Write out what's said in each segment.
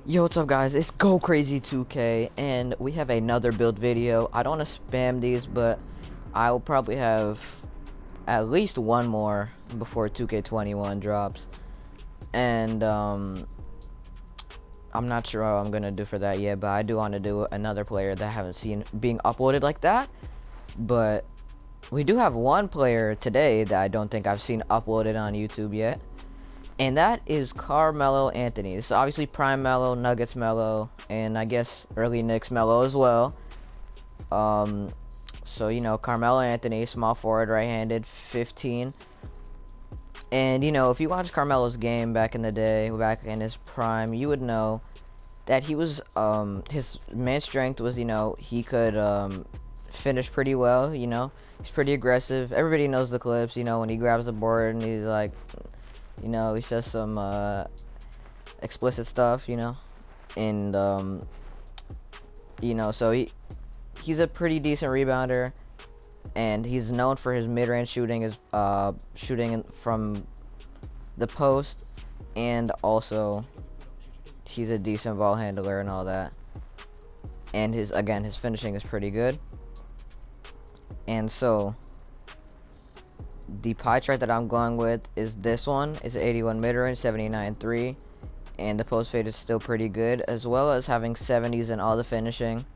Yo, what's up guys? It's Go Crazy 2K and we have another build video. I don't want to spam these, but I will probably have at least one more before 2K21 drops. And I'm not sure how I'm gonna do for that yet, but I do want to do another player that I haven't seen being uploaded like that. But we do have one player today that I don't think I've seen uploaded on YouTube yet. And that is Carmelo Anthony. This is obviously Prime Melo, Nuggets Melo, and I guess early Knicks Melo as well. Um, so, you know, Carmelo Anthony, small forward, right-handed, 15. And, you know, if you watch Carmelo's game back in the day, back in his prime, you would know that he was, his main strength was, you know, he could, finish pretty well, you know. He's pretty aggressive. Everybody knows the clips, you know, when he grabs the board and he's like, you know, he says some explicit stuff, you know, and you know, so he's a pretty decent rebounder, and he's known for his mid-range shooting, his shooting from the post, and also he's a decent ball handler and all that. And his finishing is pretty good. And so the pie chart that I'm going with is this one. It's 81 mid-range, 79 3. And the post fade is still pretty good, as well as having 70s in all the finishing,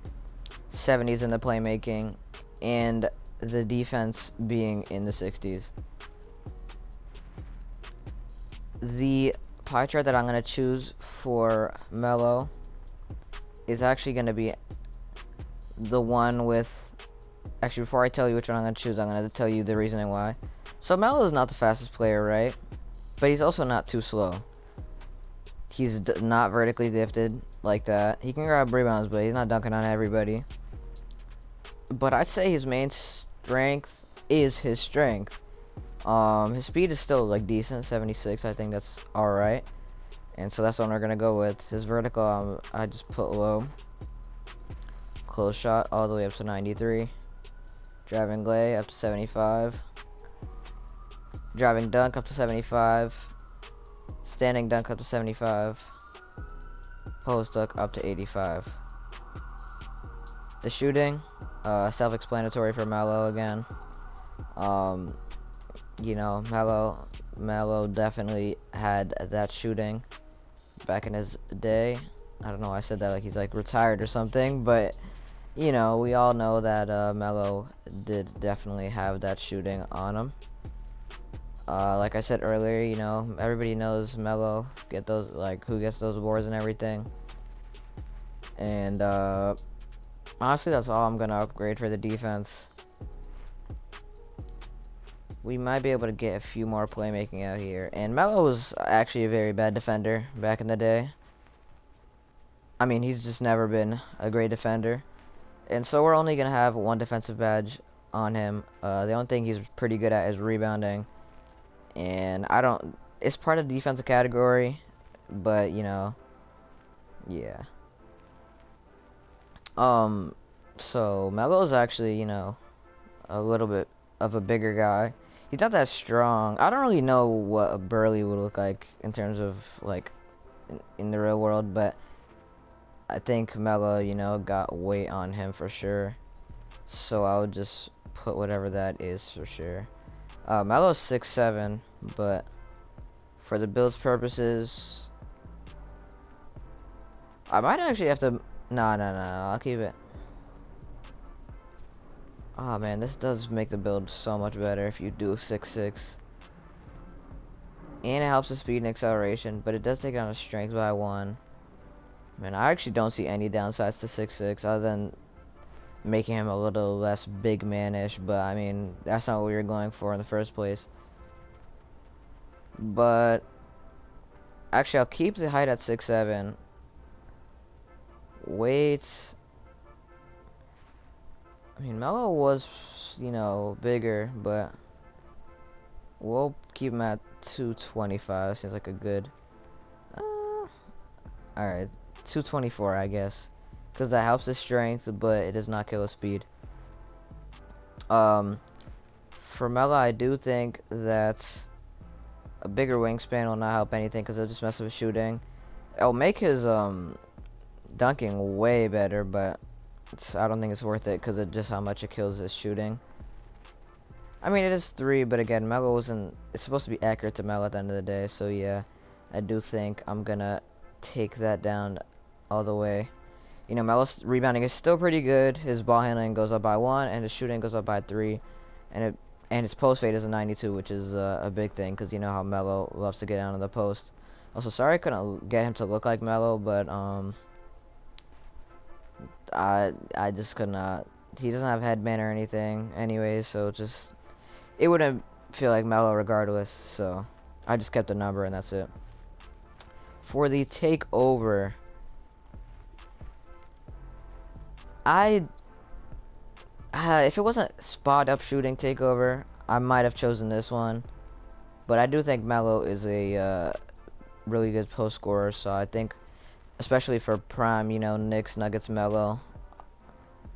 70s in the playmaking, and the defense being in the 60s. The pie chart that I'm going to choose for Melo is actually going to be the one with, actually before I tell you which one I'm going to choose, I'm going to tell you the reasoning why. So Melo is not the fastest player, right? But he's also not too slow. He's not vertically gifted like that. He can grab rebounds, but he's not dunking on everybody. But I'd say his main strength is his strength. His speed is still like decent, 76. I think that's all right, and so that's what we're gonna go with. His vertical, I just put low. Close shot all the way up to 93. Driving lay up to 75. Driving dunk up to 75. Standing dunk up to 75. Post dunk up to 85. The shooting, self-explanatory for Melo again. You know, Melo definitely had that shooting back in his day. I don't know why I said that like he's like retired or something, but you know, we all know that Melo did definitely have that shooting on him. Like I said earlier, you know, everybody knows Melo get those, like, who gets those boards and everything. And honestly, that's all I'm gonna upgrade for the defense. We might be able to get a few more playmaking out here. And Melo was actually a very bad defender back in the day. I mean, he's just never been a great defender. And so we're only going to have one defensive badge on him. The only thing he's pretty good at is rebounding. And it's part of the defensive category, but, you know, yeah. So Melo's actually, you know, a little bit of a bigger guy. He's not that strong. I don't really know what a Burley would look like in terms of, like, in the real world, but I think Melo, you know, got weight on him for sure. So I would just put whatever that is for sure. Melo's 6'7", but for the build's purposes, I might actually have to... No, I'll keep it. Oh man, this does make the build so much better if you do 6'6". And it helps the speed and acceleration, but it does take down the strength by 1. Man, I actually don't see any downsides to 6'6", other than making him a little less big man-ish, but I mean, that's not what we were going for in the first place. But actually, I'll keep the height at 6'7". Weight, I mean, Melo was, you know, bigger, but we'll keep him at 225. Seems like a good... Alright, 224, I guess. Because that helps his strength, but it does not kill his speed. For Melo, I do think that a bigger wingspan will not help anything because it'll just mess with shooting. It'll make his dunking way better, but I don't think it's worth it because of just how much it kills his shooting. I mean, it is 3, but again, Melo wasn't. It's supposed to be accurate to Melo at the end of the day, so yeah, I do think I'm gonna take that down all the way. You know, Melo's rebounding is still pretty good. His ball handling goes up by 1, and his shooting goes up by 3, and his post fade is a 92, which is a big thing because you know how Melo loves to get down in the post. Also, sorry I couldn't get him to look like Melo, but I just could not. He doesn't have headband or anything, anyway, so just it wouldn't feel like Melo regardless. So I just kept the number, and that's it. For the takeover, if it wasn't spot up shooting takeover, I might have chosen this one. But I do think Melo is a really good post scorer, so I think, especially for prime, you know, Knicks, Nuggets, Melo,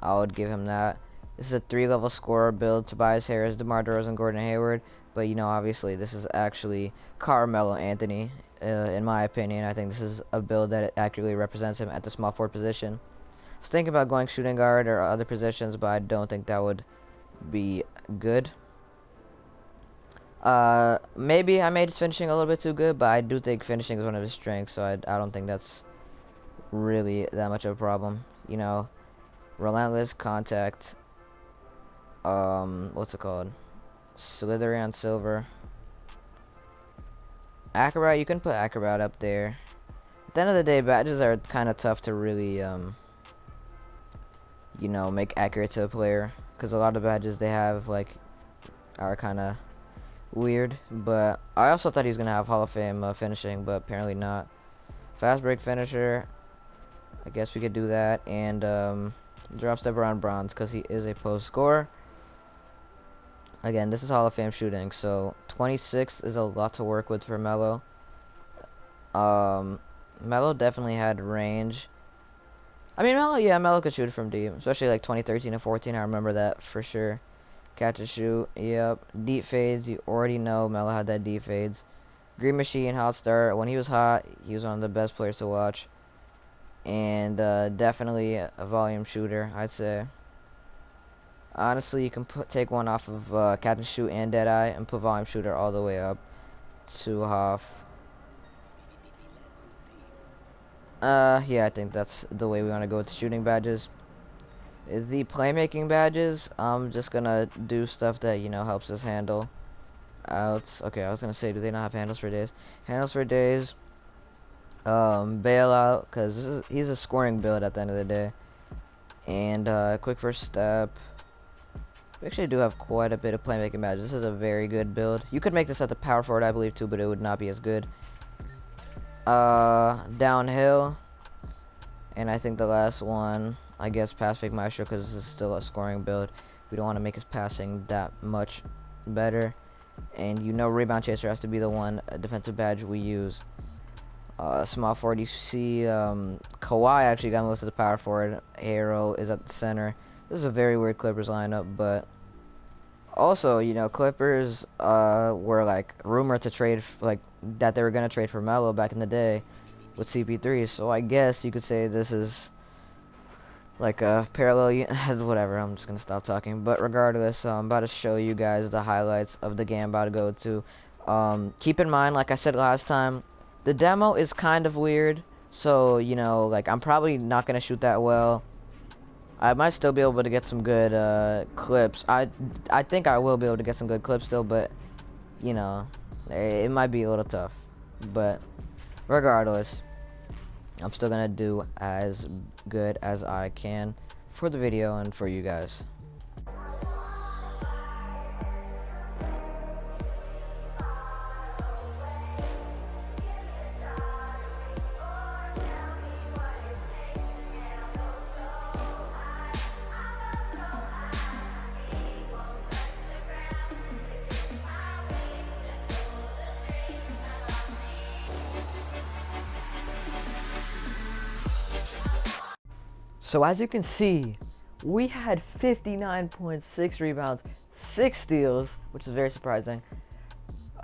I would give him that. This is a 3-level scorer build: Tobias Harris, DeMar DeRozan, Gordon Hayward. But you know, obviously, this is actually Carmelo Anthony. In my opinion, I think this is a build that accurately represents him at the small forward position. I was thinking about going shooting guard or other positions, but I don't think that would be good. Maybe I made his finishing a little bit too good, but I do think finishing is one of his strengths, so I don't think that's really that much of a problem. You know, relentless contact. What's it called? Slithery on silver. Acrobat, you can put Acrobat up there. At the end of the day, badges are kind of tough to really, you know, make accurate to a player. Because a lot of badges they have, like, are kind of weird. But I also thought he was going to have Hall of Fame finishing, but apparently not. Fast break finisher. I guess we could do that. And drop stepper on bronze because he is a post scorer. Again, this is Hall of Fame shooting, so 26 is a lot to work with for Melo. Melo definitely had range. I mean, Melo could shoot from deep, especially like 2013 and 14. I remember that for sure. Catch and shoot, yep. Deep fades, you already know Melo had that deep fades. Green Machine, hot start. When he was hot, he was one of the best players to watch. And definitely a volume shooter, I'd say. Honestly, you can take one off of Catch and Shoot and Deadeye and put Volume Shooter all the way up to half. Yeah, I think that's the way we want to go with the shooting badges. The playmaking badges, I'm just gonna do stuff that, you know, helps us handle outs. Okay, I was gonna say, do they not have handles for days? Handles for days. Bailout, because he's a scoring build at the end of the day. And quick first step. We actually do have quite a bit of playmaking badges. This is a very good build. You could make this at the power forward, I believe, too, but it would not be as good. Downhill. And I think the last one, I guess, pass fake maestro, because this is still a scoring build. We don't want to make his passing that much better. And you know, rebound chaser has to be the one defensive badge we use. Small forward, you see Kawhi actually got most of the power forward. Hero is at the center. This is a very weird Clippers lineup, but also, you know, Clippers were like rumored to trade, like that they were gonna trade for Melo back in the day with CP3. So I guess you could say this is like a parallel. Whatever. I'm just gonna stop talking. But regardless, I'm about to show you guys the highlights of the game I'm about to go to. Keep in mind, like I said last time, the demo is kind of weird. So you know, like I'm probably not gonna shoot that well. I might still be able to get some good clips. I think I will be able to get some good clips still, but you know, it might be a little tough. But regardless, I'm still gonna do as good as I can for the video and for you guys. So as you can see, we had 59.6 rebounds, 6 steals, which is very surprising.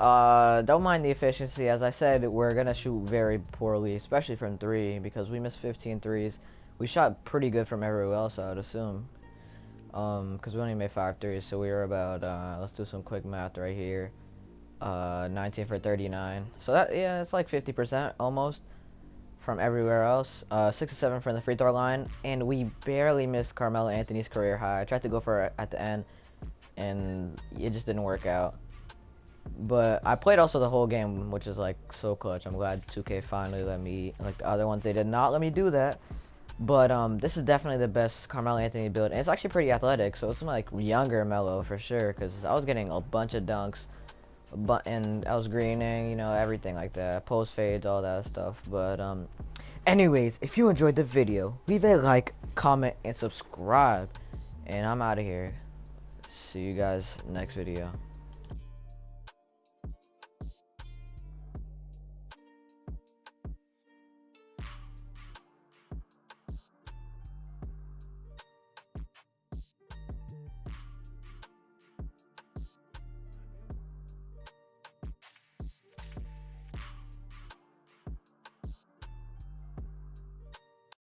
Don't mind the efficiency. As I said, we're gonna shoot very poorly, especially from three, because we missed 15 threes. We shot pretty good from everywhere else, I would assume. Because we only made 5 threes, so we were about, let's do some quick math right here. 19 for 39. So that, yeah, it's like 50% almost from everywhere else. 6 to 7 from the free throw line, and we barely missed Carmelo Anthony's career high. I tried to go for it at the end, and it just didn't work out. But I played also the whole game, which is like so clutch. I'm glad 2K finally let me, like the other ones, they did not let me do that. But this is definitely the best Carmelo Anthony build, and it's actually pretty athletic. So it's like younger Melo for sure, because I was getting a bunch of dunks, and I was greening, you know, everything like that, post fades, all that stuff. But anyways, if you enjoyed the video, leave a like, comment, and subscribe. And I'm out of here. See you guys next video.